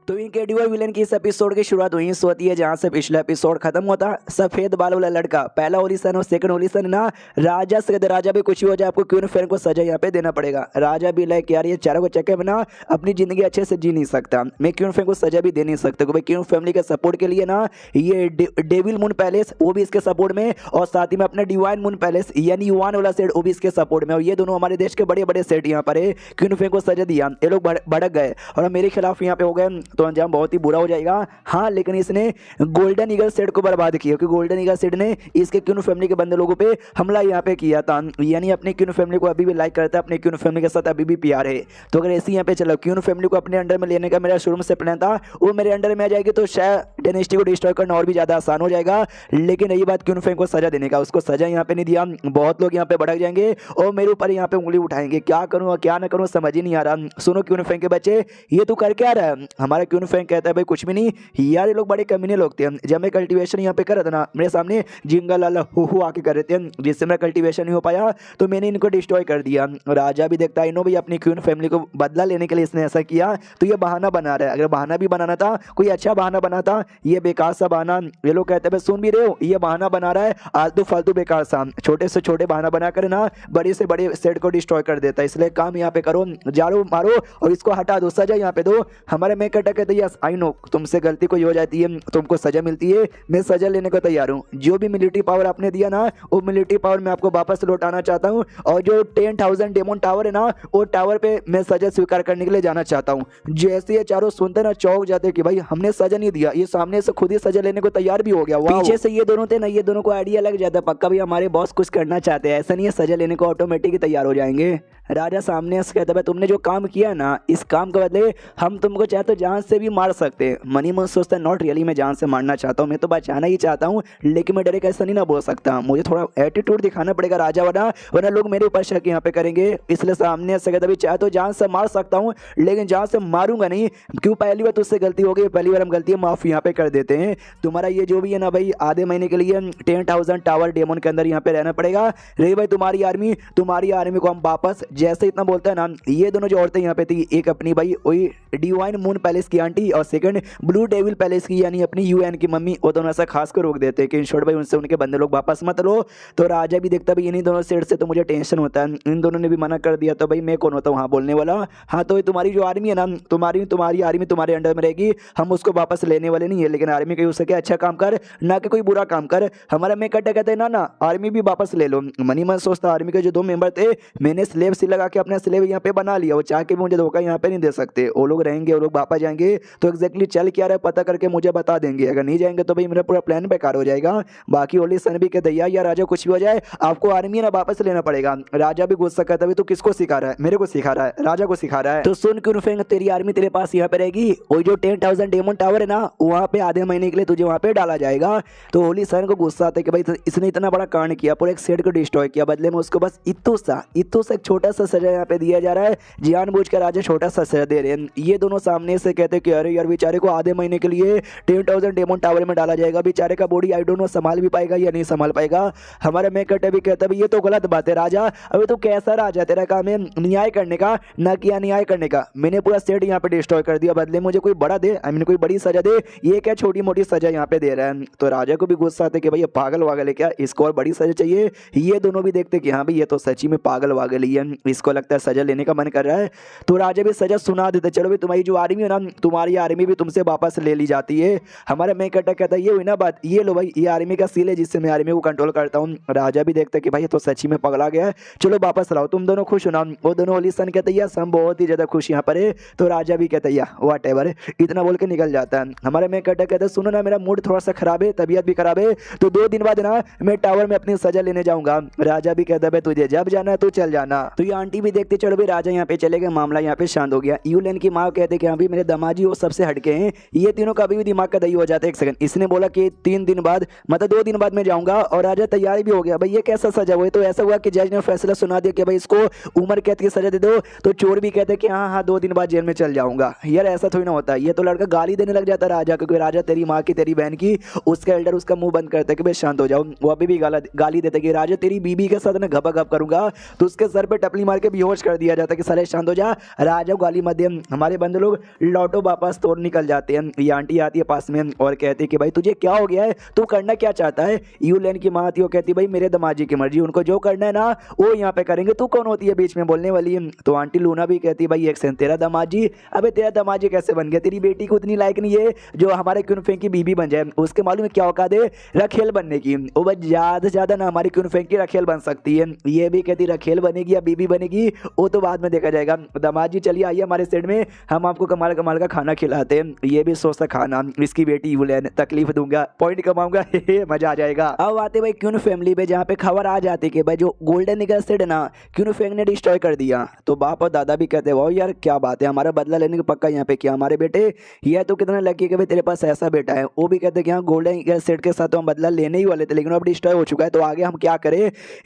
तो इनके dual villain की इस एपिसोड की शुरुआत वहीं से होती है जहां से पिछला एपिसोड खत्म होता। सफेद बाल वाला लड़का पहला ओलिसन और सेकंड ओलिसन ना राजा से कहते राजा भी कुछ ही हो जाए आपको क्वीन फेयर को सजा यहाँ पे देना पड़ेगा। राजा भी लाइक यार ये चारों को चक्के में ना अपनी जिंदगी अच्छे से जी नहीं सकता, मैं क्वीन फेयर को सजा भी दे नहीं सकता क्योंकि क्वीन फैमिली के सपोर्ट के लिए ना ये डेविल मून पैलेस वो भी इसके सपोर्ट में और साथ ही में अपना डिवाइन मून पैलेस यानी युवान वाला सेट वो भी इसके सपोर्ट में और ये दोनों हमारे देश के बड़े बड़े सेट यहाँ पर है। क्वीन फेयर को सजा दिया, ये लोग भड़क गए और मेरे खिलाफ यहाँ पे हो गए तो अंजाम बहुत ही बुरा हो जाएगा। हाँ लेकिन इसने गोल्डन ईगल सेट को बर्बाद किया क्योंकि गोल्डन ईगल सेट ने इसके क्वीन फैमिली के बंदे लोगों पे हमला यहाँ पे किया था, यानी अपनी क्वीन फैमिली को अभी भी लाइक करता है, अपनी क्वीन फैमिली के साथ अभी भी प्यार है। तो अगर ऐसे यहाँ पे चलो क्वीन फैमिली को अपने अंडर में लेने का मेरा शुरू से प्लान था वो मेरे अंडर में आ जाएगी तो शायद डायनेस्टी को डिस्ट्रॉय करना और भी ज्यादा आसान हो जाएगा। लेकिन यही बात क्वीन फैमिली को सजा देने का, उसको सजा यहाँ पे नहीं दिया, बहुत लोग यहाँ पे भड़क जाएंगे और मेरे ऊपर यहाँ पे उंगली उठाएंगे, क्या करूँ और क्या ना करूँ समझ ही नहीं आ रहा। सुनो क्वीन फैमिली के बच्चे ये तू कर क्या रहा है? हमारा क्वीन फैमिली कहता है भाई कुछ भी नहीं यार, ये लोग बड़े कमीने लोग थे, जब मैं कल्टीवेशन यहाँ पे कर रहा था ना मेरे सामने जिंगल लाला हु आके कर रहे थे जिससे मेरा कल्टीवेशन नहीं हो पाया तो मैंने इनको डिस्ट्रॉय कर दिया। राजा भी देखता है इन्हों भाई अपनी क्वीन फैमिली को बदला लेने के लिए इसने ऐसा किया तो ये बहाना बना रहा है। अगर बहाना भी बनाना था कोई अच्छा बहाना बनाता, ये बेकार सा बहाना ये लोग कहते हैं सुन भी रहे हो ये बहाना बना रहा है आलतू फालतू बेकार सा, छोटे से छोटे बहाना बना कर ना बड़े से बड़े सेट को डिस्ट्रॉय कर देता है। इसलिए काम यहाँ पे करो, जारो मारो और इसको हटा दो, सजा यहाँ पे दो। हमारे मैं कटा कहते यस आई नो तुमसे गलती कोई हो जाती है तुमको सजा मिलती है, मैं सजा लेने को तैयार हूँ। जो भी मिलिट्री पावर आपने दिया ना वो मिलिट्री पावर मैं आपको वापस लौटाना चाहता हूँ और जो 10,000 डेमन टावर है ना वो टावर पे मैं सजा स्वीकार करने के लिए जाना चाहता हूँ। जैसे ये चारों सुनते ना चौंक जाते कि भाई हमने सजा नहीं दिया, ये सामने से खुद ही सजा लेने को तैयार भी हो गया। पीछे से ये दोनों थे ना ये दोनों को आइडिया लग जाता पक्का भी हमारे बॉस कुछ करना चाहते हैं, ऐसा नहीं है सजा लेने को ऑटोमेटिक तैयार हो जाएंगे। राजा सामने से कहता है तुमने जो काम किया ना इस काम के बदले हम तुमको चाहे तो जान से भी मार सकते हैं। मनी मन सोचता है नॉट रियली मैं जान से मारना चाहता हूँ, मैं तो बचाना ही चाहता हूँ लेकिन मैं डरे कैसा नहीं ना बोल सकता, मुझे थोड़ा एटीट्यूड दिखाना पड़ेगा राजा वरना लोग मेरे ऊपर शक यहाँ पे करेंगे। इसलिए सामने से कहता चाहे तो जान से मार सकता हूँ लेकिन जान से मारूंगा नहीं, क्यों पहली बार तुझसे गलती हो गई, पहली बार हम गलती माफ यहाँ पे कर देते हैं। तुम्हारा ये जो भी है ना भाई आधे महीने के लिए 10,000 टावर डेमन के अंदर यहाँ पे रहना पड़ेगा। रही भाई तुम्हारी आर्मी को हम वापस जैसे इतना बोलता है ना ये दोनों जो औरतें यहाँ पे थी एक अपनी भाई वही डिवाइन मून पैलेस की आंटी और सेकंड ब्लू डेविल पैलेस की यानी अपनी यूएन की मम्मी, वो दोनों ऐसा खास कर रोक देते हैं कि इन शॉर्ट भाई उनसे उनके बंदे लोग वापस मत लो। तो राजा भी देखता भाई इन्हीं दोनों सेट से तो मुझे टेंशन होता है, इन दोनों ने भी मना कर दिया तो भाई मैं कौन होता हूँ वहाँ बोलने वाला। हाँ तो तुम्हारी जो आर्मी है ना तुम्हारी आर्मी तुम्हारे अंडर में रहेगी, हम उसको वापस लेने वाले नहीं है लेकिन आर्मी कहीं उससे क्या अच्छा काम कर ना कि कोई बुरा काम कर। हमारा मैं कट्टा कहते हैं ना आर्मी भी वापस ले लो। मनी मन सोचता आर्मी के जो 2 मेंबर थे मैंने स्लेव से लगा के अपना स्लेव यहाँ पे बना लिया, वो चाह के भी मुझे धोखा यहाँ पे नहीं दे सकते, वो लोग रहेंगे वो लोग वापस जाएंगे तो एक्जैक्टली चल क्या रहा है पता करके मुझे बता देंगे, अगर नहीं जाएंगे तो भाई मेरा पूरा प्लान बेकार हो जाएगा। बाकी ओली सन भी कहते या राजा कुछ भी हो जाए आपको आर्मी ना वापस लेना पड़ेगा। राजा भी गुस्सा करता है तो किसको सिखा रहा है, मेरे को सिखा रहा है, राजा को सिखा रहा है। तो सुन क्यों फेंग तेरी आर्मी तेरे पास यहाँ पे रहेगी, वो जो 10,000 डेमन टावर है ना वहाँ पे आधे महीने के लिए तुझे वहाँ पे डाला जाएगा। तो ओली सन को गुस्सा आता है कि भाई इसने इतना बड़ा कांड किया पूरा एक सेट को डिस्ट्रॉय किया, बदले में उसको बस इतू सा एक छोटा सा सजा यहाँ पे दिया जा रहा है, जानबूझकर राजा छोटा सा सजा दे रहे हैं। ये दोनों सामने से कहते हैं कि अरे यार बेचारे को आधे महीने के लिए 10,000 डेमन टावर में डाला जाएगा, बेचारे का बॉडी आई डोंट नो संभाल भी पाएगा या नहीं संभाल पाएगा। हमारा मैं कटे भी कहता है ये तो गलत बात है राजा, अभी तो कैसा राजा तेरा काम है न्याय करने का ना कि अन्याय करने का, मैंने पूरा सेट यहाँ पे डिस्ट्रॉय कर दिया, बदले मुझे कोई बड़ा दे आई मीन कोई बड़ी सजा दे, ये क्या छोटी मोटी सजा यहाँ पे दे रहा है। तो राजा को भी गुस्सा आता है कि भाई ये पागल वागल है क्या, इसको और बड़ी सजा चाहिए। ये दोनों भी देखते कि हाँ भाई ये तो सच्ची में पागल वागल ही है, इसको लगता है सजा लेने का मन कर रहा है। तो राजा भी सजा सुना देते चलो भाई तुम्हारी जो आर्मी है ना तुम्हारी आर्मी भी तुमसे वापस ले ली जाती है। हमारा मैं कटा कहता है ये हुई ना बात, ये लो भाई ये आर्मी का सील है जिससे मैं आर्मी को कंट्रोल करता हूँ। राजा भी देखता है कि भाई ये तो सच्ची में पगला गया है, चलो वापस लाओ, तुम दोनों खुश हो ना। वो दोनों ओली सन कहते हैं हम बहुत ही ज्यादा खुश यहाँ पर है। तो राजा भी कहता है वॉट एवर इतना बोल के निकल जाता है। हमारे मैं कटा कहता है सुनो ना मेरा मूड थोड़ा सा खराब है, तबीयत भी खराब है, तो 2 दिन बाद ना मैं टावर में अपनी सजा लेने जाऊंगा। राजा भी कहता है तुझे जब जाना है तू चल जाना। तो ये आंटी भी देखते चलो भाई राजा यहाँ पे चले गए, मामला यहाँ पे शांत हो गया। यूलेन की माँ कहते कि हाँ भाई मेरे दामाजी वो सबसे हटके हैं, ये तीनों का भी दिमाग का दही हो जाता है। एक सेकंड इसने बोला कि 3 दिन बाद मतलब 2 दिन बाद मैं जाऊंगा और राजा तैयारी भी हो गया। भाई ये कैसा सजा हुआ है, तो ऐसा हुआ कि जज ने फैसला सुना दिया कि भाई इसको उम्र कैद की सजा दे दो। तो चोर भी कहते कि हाँ 2 दिन बाद जेल में चल जाऊंगा। यार ऐसा थोड़ी ना होता है, ये तो लड़का गाली देने लग जाता है राजा, क्योंकि राजा तेरी माँ की तेरी बहन की, उसका एल्डर उसका मुंह बंद करता है कि भाई शांत हो जाओ। वो अभी भी गाली देते कि राजा तेरी बीबी के साथ ना घपा घप करूंगा तो उसके सर पे टपली चपली मार के बेहोश कर दिया जाता है कि साले शांत हो जा, राजा को गाली मत दे। हमारे बंदे लोग लौटो वापस तोड़ निकल जाते हैं। ये आंटी आती है पास में और कहती है कि भाई तुझे क्या हो गया है, तू करना क्या चाहता है। यूलेन की माँ आती है, वो कहती है भाई मेरे दमाजी की मर्जी, उनको जो करना है ना वो यहाँ पे करेंगे, तू कौन होती है बीच में बोलने वाली। तो आंटी लूना भी कहती है भाई एक सेकंड, तेरा दमाजी, अबे तेरा दमाजी कैसे बन गया, तेरी बेटी को उतनी लायक नहीं है जो हमारे क्यून फेंक की बीबी बन जाए, उसके मालूम है क्या औकात है रखेल बनने की, वो बस ज़्यादा से ज़्यादा ना हमारी क्यून फेंक की रखेल बन सकती है। ये भी कहती रखेल बनेगी या बीबी बनेगी वो तो बाद में देखा जाएगा, दमाजी चलिए आइए हमारे सेट में, हम आपको कमाल कमाल का खाना खिलाते हैं। ये भी सोचता खाना, इसकी बेटी यूलेन, तकलीफ दूंगा पॉइंट कमाऊंगा मजा आ जाएगा। अब आते भाई क्यून फैमिली पे, जहाँ पे खबर आ जाती कि भाई जो गोल्डन ईगल सेट ना क्यून फेंक ने डिस्ट्रॉय कर दिया। तो बाप और दादा भी कहते वाह यार क्या बात है, हमारा बदला लेने का पक्का यहाँ पे किया हमारे बेटे, यह तो कितना लकी है कि भाई तेरे पास ऐसा बेटा है। वो भी कहते कि हाँ गोल्डन ईगल सेट के साथ तो हम बदला लेने ही वाले थे लेकिन अब डिस्ट्रॉय हो चुका है, तो आगे हम क्या करें।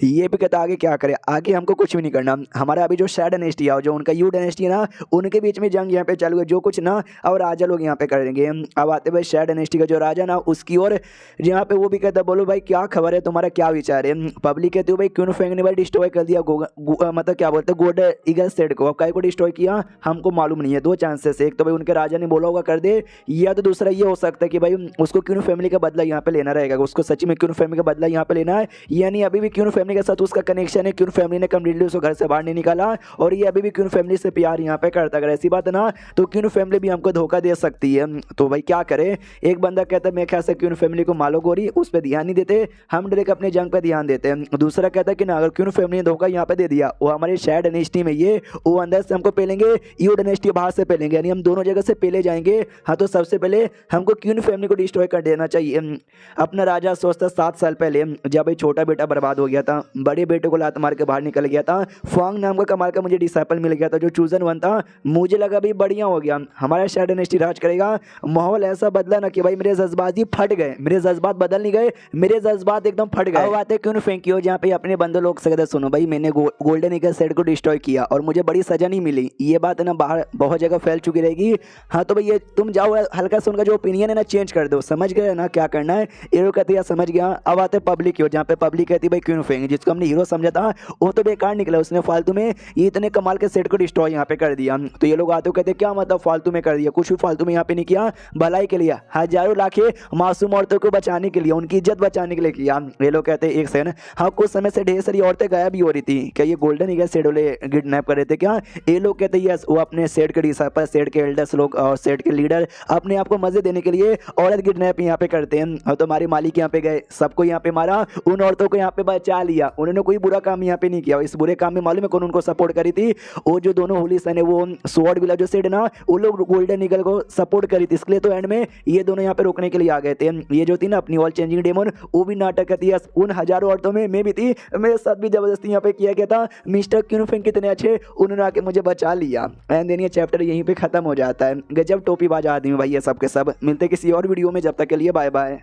ये भी कहता आगे क्या करें, आगे हमको कुछ भी नहीं करना, हमारा अभी जो शै डायनेस्टी है जो उनका यू डायनेस्टी है ना, उनके बीच में जंग यहाँ पे चालू है, जो कुछ ना अब राजा लोग यहाँ पे करेंगे। अब आते भाई शै डायनेस्टी का जो राजा ना उसकी ओर, यहाँ पे वो भी कहता बोलो भाई क्या खबर है, तुम्हारा क्या विचार है। पब्लिक कहती हो भाई क्यून फेंक ने भाई डिस्ट्रॉय कर दिया मतलब क्या बोलते हैं गोल्डन ईगल सेट को, अब काय को डिस्ट्रॉय किया हमको मालूम नहीं है। दो चांसेस है, एक तो भाई उनके राजा ने बोला होगा कर दे, या तो दूसरा ये हो सकता है कि भाई उसको क्यून फैमिली का बदला यहाँ पे लेना रहेगा, उसको सच्ची में क्यून फैमिली का बदला यहाँ पे लेना है, यानी अभी भी क्यून फैमिली के साथ उसका कनेक्शन है, क्यून फैमिली ने कम्प्लीटली उसको घर से बाहर नहीं निकाला और ये अभी भी क्यून फैमिली से प्यार यहाँ पे करता। अगर ऐसी बात है ना तो क्यून फैमिली भी हमको धोखा दे सकती है। तो भाई क्या करे, एक बंदा कहता है मैं ख्याल से क्यून फैमिली को मालो गोरी, उस पर ध्यान नहीं देते, हम डायरेक्ट अपने जंग पे ध्यान देते हैं। दूसरा कहता है कि ना अगर क्यून फैमिली ने धोखा यहाँ पे दे दिया, वो हमारे शायद डायनेस्टी में ये वो अंदर से हमको पेलेंगे, यू डायनेस्टी बाहर से पेलेंगे, यानी हम दोनों जगह से पेले जाएंगे। हाँ तो सबसे पहले हमको क्यून फैमिली को डिस्ट्रॉय कर देना चाहिए। अपना राजा सोचता 7 साल पहले जब भाई छोटा बेटा बर्बाद हो गया था, बड़े बेटे को लात मार के बाहर निकल गया था, फॉन्ग नाम का कमाल का मुझे डिसाइपल मिल गया था जो चूजन वन था, मुझे लगा भाई बढ़िया हो गया हमारा शायद डायनेस्टी राज करेगा। माहौल ऐसा बदला ना कि भाई मेरे जज्बात ही फट गए, मेरे जज्बात बदल नहीं गए, मेरे जज्बात एकदम फट गए। अब आते क्यून फेंकी हो जहाँ पे अपने बंदे लोग से कहते सुनो भाई मैंने गोल्डन ईगल सेट को डिस्ट्रॉय किया और मुझे बड़ी सजा नहीं मिली, ये बात ना बाहर बहुत जगह फैल चुकी रहेगी। हाँ तो भाई ये तुम जाओ हल्का से उनका जो ओपिनियन है ना चेंज कर दो, समझ गए ना क्या करना है। ये लोग कहते हैं समझ गया। अब आते पब्लिक की ओर जहाँ पे पब्लिक कहती भाई क्यून फेंक जिसको हमने हीरो समझा था वो तो बेकार निकला, उसने फालतू में ये इतने कमाल के सेट को डिस्ट्रॉय यहाँ पे कर दिया। तो ये लोग आते हो कहते क्या मतलब फालतू में कर दिया, कुछ भी फालतू में यहाँ पे नहीं किया, भलाई के लिए हजारों लाखे मासूम औरतों को बचाने के लिए, उनकी इज्जत बचाने के लिए किया। ये लोग कहते हैं एक सेकंड, हाँ कुछ समय से ढेर सारी औरतें गायब भी हो रही थी, क्या ये गोल्डन ईगल सेट वाले किडनैप कर रहे थे क्या। ये लोग कहते हैं यस, वो अपने सेट के डिसाइपल, सेट के एल्डर्स लोग और सेट के लीडर अपने आप को मजे देने के लिए औरत किडनैप यहाँ पे करते हैं। और तो हमारे मालिक यहाँ पे गए, सबको यहाँ पे मारा, उन औरतों को यहाँ पे बचा लिया, उन्होंने कोई बुरा काम यहाँ पे नहीं किया। इस बुरे काम में मालूम है कौन उनको सपोर्ट करी थी, वो जो दोनों होली सन है वो स्वॉर्ड विला जो सेट ना, वो लोग गोल्डन ईगल को सपोर्ट करी थी, इसलिए तो एंड में ये दोनों यहाँ पे रोकने के लिए आ गए थे। ये जो थी ना अपनी ऑल चेंजिंग डेमन, वो भी नाटक करती है, उन हजारों औरतों में मैं भी थी, मेरे साथ भी जबरदस्ती यहाँ पे किया गया था, मिस्टर क्यून फेंक कितने अच्छे, उन्होंने आके मुझे बचा लिया। एंड देन ये चैप्टर यहीं पे खत्म हो जाता है। गजब टोपी बाज आदमी भाई ये सब के सब। मिलते किसी और वीडियो में, जब तक के लिए बाय बाय।